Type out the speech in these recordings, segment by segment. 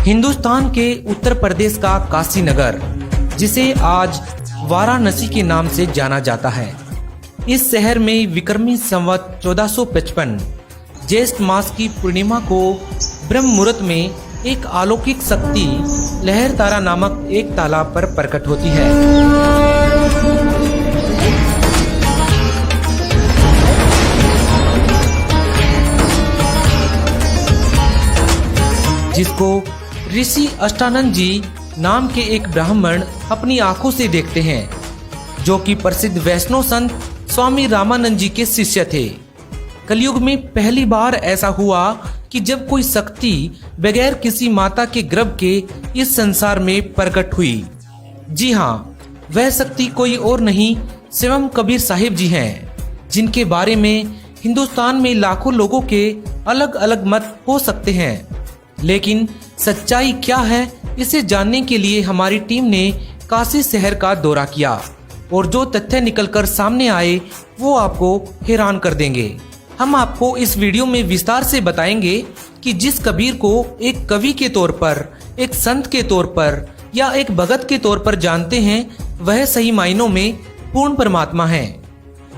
हिंदुस्तान के उत्तर प्रदेश का काशी नगर, जिसे आज वाराणसी के नाम से जाना जाता है। इस शहर में विक्रमी संवत 1455 ज्येष्ठ मास की पूर्णिमा को ब्रह्म मुहूर्त में एक अलौकिक शक्ति लहरतारा नामक एक तालाब पर प्रकट होती है। जिसको ऋषि अष्टानंद जी नाम के एक ब्राह्मण अपनी आंखों से देखते हैं, जो कि प्रसिद्ध वैष्णव संत स्वामी रामानंद जी के शिष्य थे। कलयुग में पहली बार ऐसा हुआ कि जब कोई शक्ति बगैर किसी माता के गर्भ के इस संसार में प्रकट हुई। जी हाँ, वह शक्ति कोई और नहीं स्वयं कबीर साहिब जी हैं, जिनके बारे में हिंदुस्तान में लाखों लोगों के अलग अलग मत हो सकते हैं, लेकिन सच्चाई क्या है इसे जानने के लिए हमारी टीम ने काशी शहर का दौरा किया और जो तथ्य निकलकर सामने आए वो आपको हैरान कर देंगे। हम आपको इस वीडियो में विस्तार से बताएंगे कि जिस कबीर को एक कवि के तौर पर, एक संत के तौर पर या एक भगत के तौर पर जानते हैं, वह सही मायनों में पूर्ण परमात्मा है।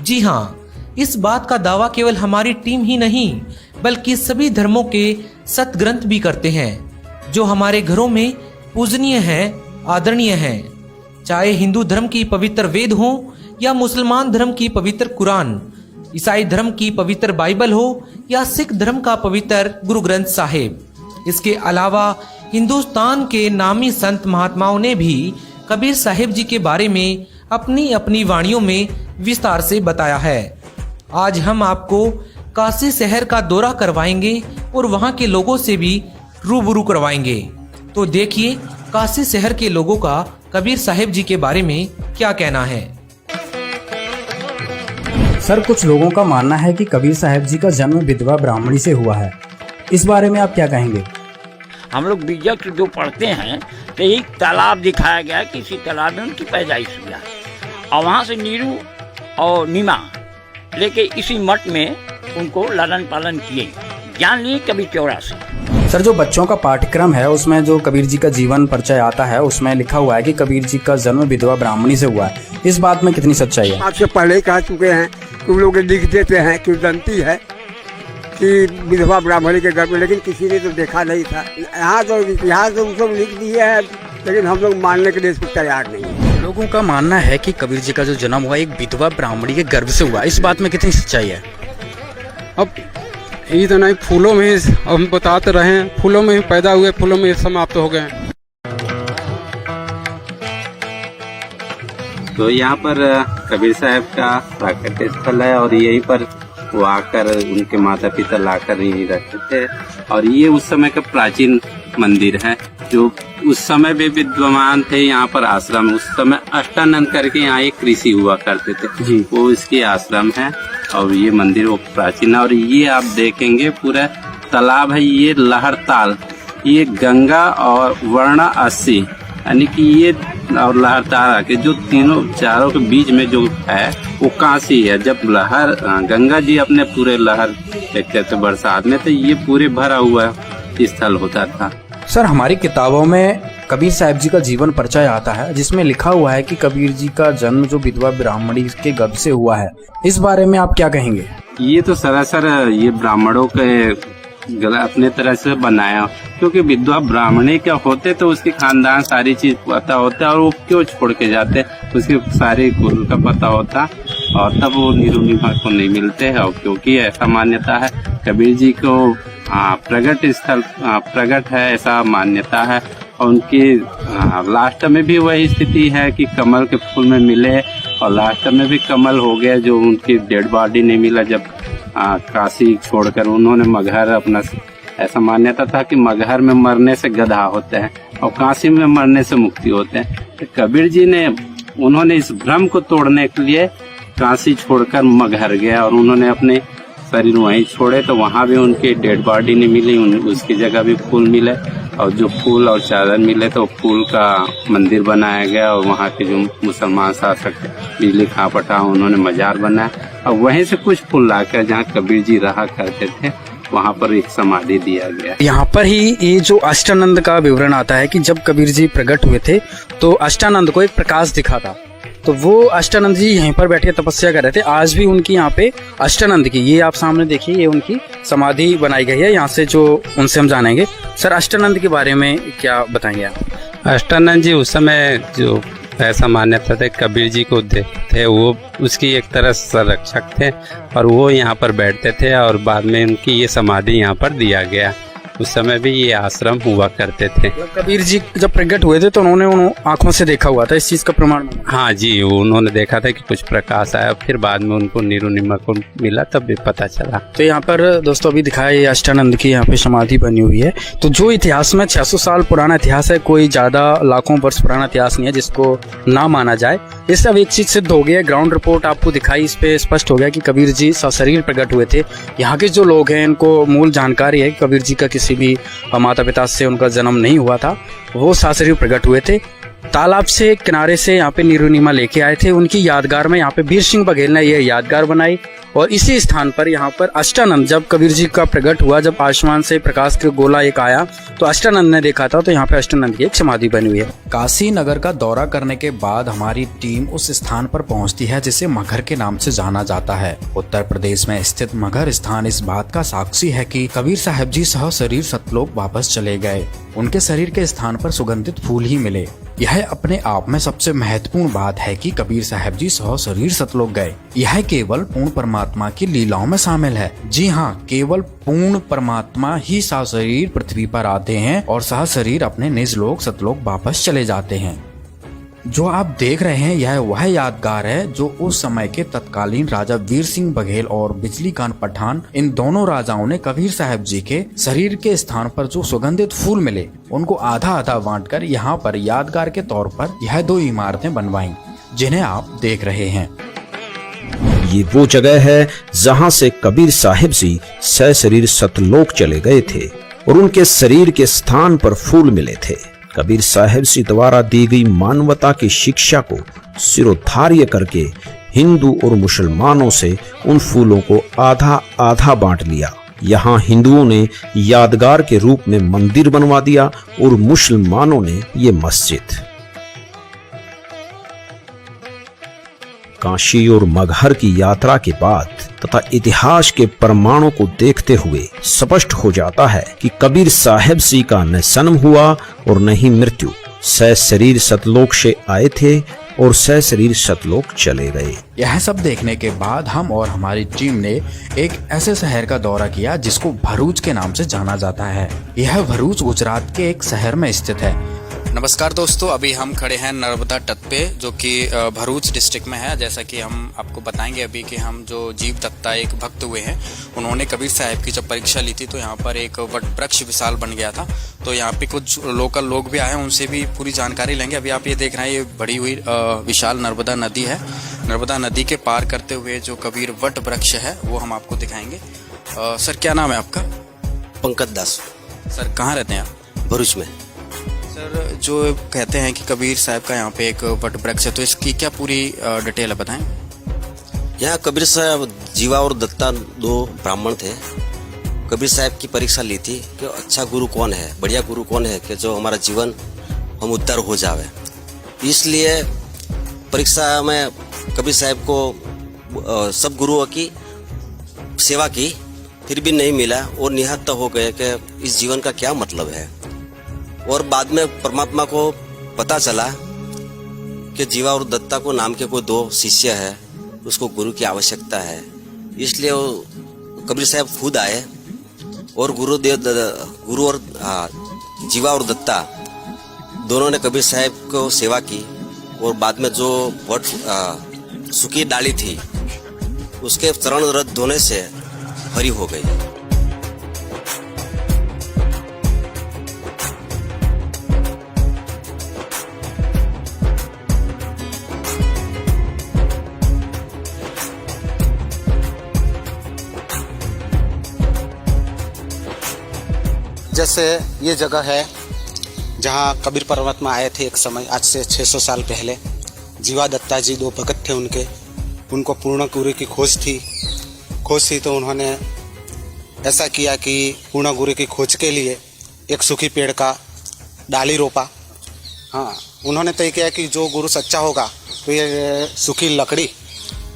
जी हाँ, इस बात का दावा केवल हमारी टीम ही नहीं बल्कि सभी धर्मों के सत ग्रंथ भी करते हैं, जो हमारे घरों में पूजनीय हैं, आदरणीय हैं। चाहे हिंदू धर्म की पवित्र वेद हो या मुसलमान धर्म की पवित्र कुरान, ईसाई धर्म की पवित्र बाइबल हो या सिख धर्म का पवित्र गुरु ग्रंथ साहिब। इसके अलावा हिंदुस्तान के नामी संत महात्माओं ने भी कबीर साहिब जी के बारे में अपनी अपनी वाणियों में विस्तार से बताया है। आज हम आपको काशी शहर का दौरा करवाएंगे और वहां के लोगों से भी रूबरू करवाएंगे। तो देखिए काशी शहर के लोगों का कबीर साहिब जी के बारे में क्या कहना है। सर, कुछ लोगों का मानना है कि कबीर साहिब जी का जन्म विधवा ब्राह्मणी से हुआ है। इस बारे में आप क्या कहेंगे? हम लोग बीजक जो पढ़ते हैं तो एक तालाब दिखाया गया कि इसी तालाब में उनकी पैदाइश हुआ और वहाँ से नीरू और नीमा लेके इसी मठ में उनको लालन पालन किए, ज्ञान लिए कबीर चौरा से। सर, जो बच्चों का पाठ्यक्रम है उसमें जो कबीर जी का जीवन परिचय आता है उसमें लिखा हुआ है कि कबीर जी का जन्म विधवा ब्राह्मणी से हुआ है। इस बात में कितनी सच्चाई है? आपसे पहले ही कह चुके हैं कि लोग लिख देते हैं कि दंती है कि विधवा ब्राह्मणी के गर्भ में, लेकिन किसी ने तो देखा नहीं था। यहाँ तो इतिहास तो सब लिख दिए है, लेकिन हम लोग मानने के लिए इसको तैयार नहीं है। लोगों का मानना है कि कबीर जी का जो जन्म हुआ एक विधवा ब्राह्मणी के गर्भ से हुआ। इस बात में कितनी सच्चाई है? अब ये तो नहीं, फूलों में हम बताते रहे, फूलों में पैदा हुए, फूलों में समाप्त हो गए। तो यहाँ पर कबीर साहब का प्राकट्य स्थल है और यहीं पर वो आकर उनके माता पिता लाकर यहीं रहते थे। और ये उस समय का प्राचीन मंदिर है जो उस समय भी विद्यमान थे। यहाँ पर आश्रम, उस समय अष्टानंद करके यहाँ एक ऋषि हुआ करते थे जी, वो इसके आश्रम है और ये मंदिर वो प्राचीन है। और ये आप देखेंगे पूरा तालाब है, ये लहरताल, ये गंगा और वर्ण 80 यानी कि ये और लहरतारा के जो तीनों चारों के बीच में जो है वो काशी है। जब लहर गंगा जी अपने पूरे लहर देखते थे बरसात में, तो ये पूरे भरा हुआ स्थल होता था। सर, हमारी किताबों में कबीर साहिब जी का जीवन परिचय आता है जिसमें लिखा हुआ है कि कबीर जी का जन्म जो विधवा ब्राह्मणी के गर्भ से हुआ है। इस बारे में आप क्या कहेंगे? ये तो सरासर ये ब्राह्मणों के अपने तरह से बनाया, क्योंकि विधवा ब्राह्मणी क्या होते तो उसके खानदान सारी चीज पता होता और वो क्यों छोड़ के जाते, उसके सारे कुल का पता होता और तब वो नीरू नीमा को नहीं मिलते हैं। और क्योंकि ऐसा मान्यता है कबीर जी को प्रगट स्थल प्रगट है, ऐसा मान्यता है। और उनकी लास्ट में भी वही स्थिति है कि कमल के फूल में मिले और लास्ट में भी कमल हो गया, जो उनकी डेड बॉडी नहीं मिला जब काशी छोड़कर उन्होंने मगहर अपना, ऐसा मान्यता था कि मगहर में मरने से गधा होते हैं और काशी में मरने से मुक्ति होते हैं। तो कबीर जी ने उन्होंने इस भ्रम को तोड़ने के लिए काशी छोड़कर मगहर गया और उन्होंने अपने शरीर वहीं छोड़े, तो वहाँ भी उनकी डेड बॉडी नहीं मिली, उसकी जगह भी फूल मिले और जो फूल और चादर मिले तो फूल का मंदिर बनाया गया और वहाँ के जो मुसलमान शासक बिजली खां पटा उन्होंने मजार बनाया और वहीं से कुछ फूल लाकर जहाँ कबीर जी रहा करते थे वहाँ पर एक समाधि दिया गया। यहाँ पर ही ये जो अष्टानंद का विवरण आता है कि जब कबीर जी प्रकट हुए थे तो अष्टानंद को एक प्रकाश दिखा था, तो वो अष्टानंद जी यहीं पर बैठ के तपस्या कर रहे थे। आज भी उनकी यहाँ पे अष्टानंद की, ये आप सामने देखिए, ये उनकी समाधि बनाई गई है। यहाँ से जो उनसे हम जानेंगे। सर, अष्टानंद के बारे में क्या बताएंगे आप? अष्टानंद जी उस समय जो ऐसा मान्यता थे कबीर जी को देखते थे, वो उसकी एक तरह संरक्षक थे और वो यहाँ पर बैठते थे और बाद में उनकी ये समाधि यहाँ पर दिया गया। उस समय भी ये आश्रम हुआ करते थे। कबीर जी जब प्रकट हुए थे तो उन्होंने उन आंखों से देखा हुआ था, इस चीज का प्रमाण? हाँ जी, उन्होंने देखा था कि कुछ प्रकाश आया, फिर बाद में उनको नीरू नीमा को मिला तब भी पता चला। तो यहाँ पर दोस्तों अभी दिखाया ये अष्टानंद की यहाँ पे समाधि बनी हुई है। तो जो इतिहास में 600 साल पुराना इतिहास है, कोई ज्यादा लाखों वर्ष पुराना इतिहास नहीं है जिसको ना माना जाए। इससे अब एक चीज सिद्ध हो गया, ग्राउंड रिपोर्ट आपको दिखाई, इस पे स्पष्ट हो गया कि कबीर जी सशरीर प्रकट हुए थे। यहाँ के जो लोग हैं इनको मूल जानकारी है कि कबीर जी का किसी भी माता पिता से उनका जन्म नहीं हुआ था, वो सशरीर प्रकट हुए थे। तालाब से किनारे से यहाँ पे नीरू नीमा लेके आए थे। उनकी यादगार में यहाँ पे वीर सिंह बघेल ने ये यादगार बनाई और इसी स्थान पर यहाँ पर अष्टानंद, जब कबीर जी का प्रकट हुआ, जब आसमान से प्रकाश का गोला एक आया तो अष्टानंद ने देखा था, तो यहाँ पे अष्टानंद की एक समाधि बनी हुई है। काशी नगर का दौरा करने के बाद हमारी टीम उस स्थान पर पहुंचती है जिसे मगहर के नाम से जाना जाता है। उत्तर प्रदेश में स्थित मगहर स्थान इस बात का साक्षी है कि कबीर साहब जी सह शरीर सतलोक वापस चले गए। उनके शरीर के स्थान पर सुगंधित फूल ही मिले। यह अपने आप में सबसे महत्वपूर्ण बात है कि कबीर साहब जी सह शरीर सतलोक गए। यह केवल पूर्ण परमात्मा की लीलाओं में शामिल है। जी हाँ, केवल पूर्ण परमात्मा ही सह शरीर पृथ्वी पर आते हैं और सह शरीर अपने निज लोक सतलोक वापस चले जाते हैं। जो आप देख रहे हैं यह वह यादगार है जो उस समय के तत्कालीन राजा वीर सिंह बघेल और बिजली खान पठान, इन दोनों राजाओं ने कबीर साहब जी के शरीर के स्थान पर जो सुगंधित फूल मिले उनको आधा आधा बांटकर यहाँ पर यादगार के तौर पर यह 2 इमारतें बनवाईं, जिन्हें आप देख रहे हैं। ये वो जगह है जहाँ से कबीर साहिब जी सशरीर सतलोक चले गए थे और उनके शरीर के स्थान पर फूल मिले थे। कबीर साहिब जी द्वारा दी गई मानवता की शिक्षा को सिरोधार्य करके हिंदू और मुसलमानों से उन फूलों को आधा आधा बांट लिया। यहाँ हिंदुओं ने यादगार के रूप में मंदिर बनवा दिया और मुसलमानों ने ये मस्जिद। काशी और मगहर की यात्रा के बाद तथा इतिहास के प्रमाणों को देखते हुए स्पष्ट हो जाता है कि कबीर साहब जी का न जन्म हुआ और न ही मृत्यु। सशरीर सतलोक से आए थे और सशरीर सतलोक चले गए। यह सब देखने के बाद हम और हमारी टीम ने एक ऐसे शहर का दौरा किया जिसको भरूच के नाम से जाना जाता है। यह भरूच गुजरात के एक शहर में स्थित है। नमस्कार दोस्तों, अभी हम खड़े हैं नर्मदा तट पे जो कि भरूच डिस्ट्रिक्ट में है। जैसा कि हम आपको बताएंगे अभी कि हम जो जीव दत्ता एक भक्त हुए हैं, उन्होंने कबीर साहब की जब परीक्षा ली थी तो यहाँ पर एक वट वृक्ष विशाल बन गया था। तो यहाँ पे कुछ लोकल लोग भी आए हैं, उनसे भी पूरी जानकारी लेंगे। अभी आप ये देख रहे हैं, ये बढ़ी हुई विशाल नर्मदा नदी है। नर्मदा नदी के पार करते हुए जो कबीर वट वृक्ष है वो हम आपको दिखाएंगे। सर, क्या नाम है आपका? पंकज दास। सर, कहाँ रहते हैं आप? भरूच में। सर, जो कहते हैं कि कबीर साहब का यहाँ पे एक वट वृक्ष है, तो इसकी क्या पूरी डिटेल है, बताएं। यहाँ कबीर साहब जीवा और दत्ता 2 ब्राह्मण थे। कबीर साहब की परीक्षा ली थी कि अच्छा गुरु कौन है, बढ़िया गुरु कौन है कि जो हमारा जीवन हम उद्धार हो जावे। इसलिए परीक्षा में कबीर साहब को सब गुरुओं की सेवा की, फिर भी नहीं मिला और निहत्था हो गए कि इस जीवन का क्या मतलब है। और बाद में परमात्मा को पता चला कि जीवा और दत्ता को नाम के कोई 2 शिष्य है, उसको गुरु की आवश्यकता है। इसलिए कबीर साहब खुद आए और गुरु और जीवा और दत्ता दोनों ने कबीर साहब को सेवा की। और बाद में जो वट सूखी डाली थी उसके चरण रद्द धोने से हरी हो गई। जैसे ये जगह है जहाँ कबीर परमात्मा आए थे एक समय, आज से 600 साल पहले। जीवा दत्ता जी 2 भगत थे उनको पूर्ण गुरु की खोज थी तो उन्होंने ऐसा किया कि पूर्ण गुरु की खोज के लिए एक सूखी पेड़ का डाली रोपा। हाँ, उन्होंने तय किया कि जो गुरु सच्चा होगा तो ये सूखी लकड़ी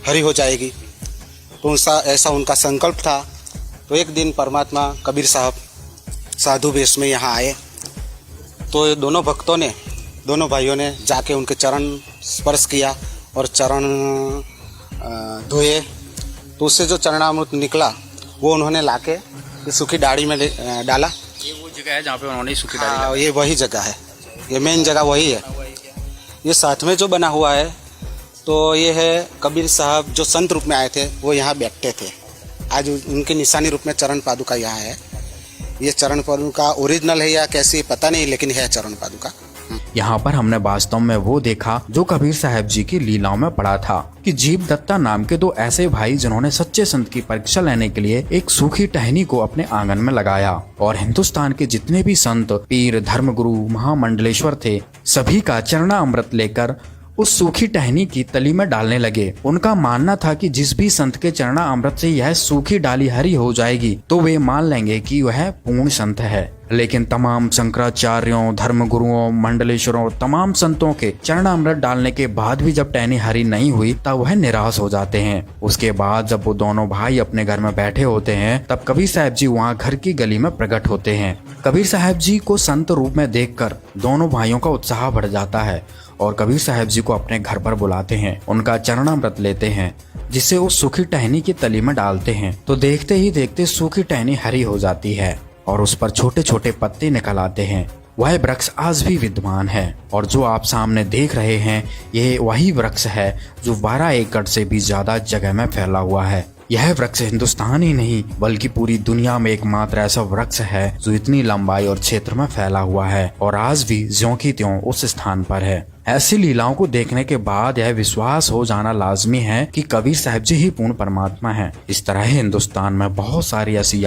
हरी हो जाएगी। तो ऐसा उनका संकल्प था। तो एक दिन परमात्मा कबीर साहब साधु वेश में यहाँ आए। तो ये दोनों भक्तों ने, दोनों भाइयों ने जाके उनके चरण स्पर्श किया और चरण धोए। तो उससे जो चरणामृत निकला वो उन्होंने लाके सूखी डाली में डाला। ये वो जगह है जहाँ पे उन्होंने सूखी डाली हाँ, ये वही जगह है, ये मेन जगह वही है। ये साथ में जो बना हुआ है तो ये है कबीर साहब जो संत रूप में आए थे वो यहाँ बैठते थे। आज उनके निशानी रूप में चरण पादुका यहाँ है। ये चरण पादुका ओरिजिनल है या कैसी पता नहीं, लेकिन है चरण पादुका। यहाँ पर हमने वास्तव में वो देखा जो कबीर साहब जी की लीलाओं में पढ़ा था कि जीव दत्ता नाम के दो ऐसे भाई जिन्होंने सच्चे संत की परीक्षा लेने के लिए एक सूखी टहनी को अपने आंगन में लगाया और हिंदुस्तान के जितने भी संत, पीर, धर्मगुरु, महामंडलेश्वर थे सभी का चरणामृत लेकर उस सूखी टहनी की तली में डालने लगे। उनका मानना था कि जिस भी संत के चरणामृत से यह सूखी डाली हरी हो जाएगी तो वे मान लेंगे कि वह पूर्ण संत है। लेकिन तमाम शंकराचार्यों, धर्मगुरुओं, मंडलेश्वरों, तमाम संतों के चरणामृत डालने के बाद भी जब टहनी हरी नहीं हुई तब वह निराश हो जाते हैं। उसके बाद जब वो दोनों भाई अपने घर में बैठे होते हैं तब कबीर साहब जी वहाँ घर की गली में प्रकट होते हैं। कबीर साहब जी को संत रूप में देखकर दोनों भाइयों का उत्साह बढ़ जाता है और कबीर साहब जी को अपने घर पर बुलाते हैं, उनका चरणामृत लेते हैं जिसे उस सूखी टहनी की तली में डालते हैं। तो देखते ही देखते सूखी टहनी हरी हो जाती है और उस पर छोटे छोटे पत्ते निकल आते हैं। वह वृक्ष आज भी विद्यमान है और जो आप सामने देख रहे हैं यह वही वृक्ष है जो 12 एकड़ से भी ज्यादा जगह में फैला हुआ है। यह वृक्ष हिंदुस्तान ही नहीं बल्कि पूरी दुनिया में एकमात्र ऐसा वृक्ष है जो इतनी लंबाई और क्षेत्र में फैला हुआ है और आज भी ज्यों की त्यों उस स्थान पर है। ऐसी लीलाओं को देखने के बाद यह विश्वास हो जाना लाजमी है कि कबीर साहब जी ही पूर्ण परमात्मा हैं। इस तरह हिंदुस्तान में बहुत सारी ऐसी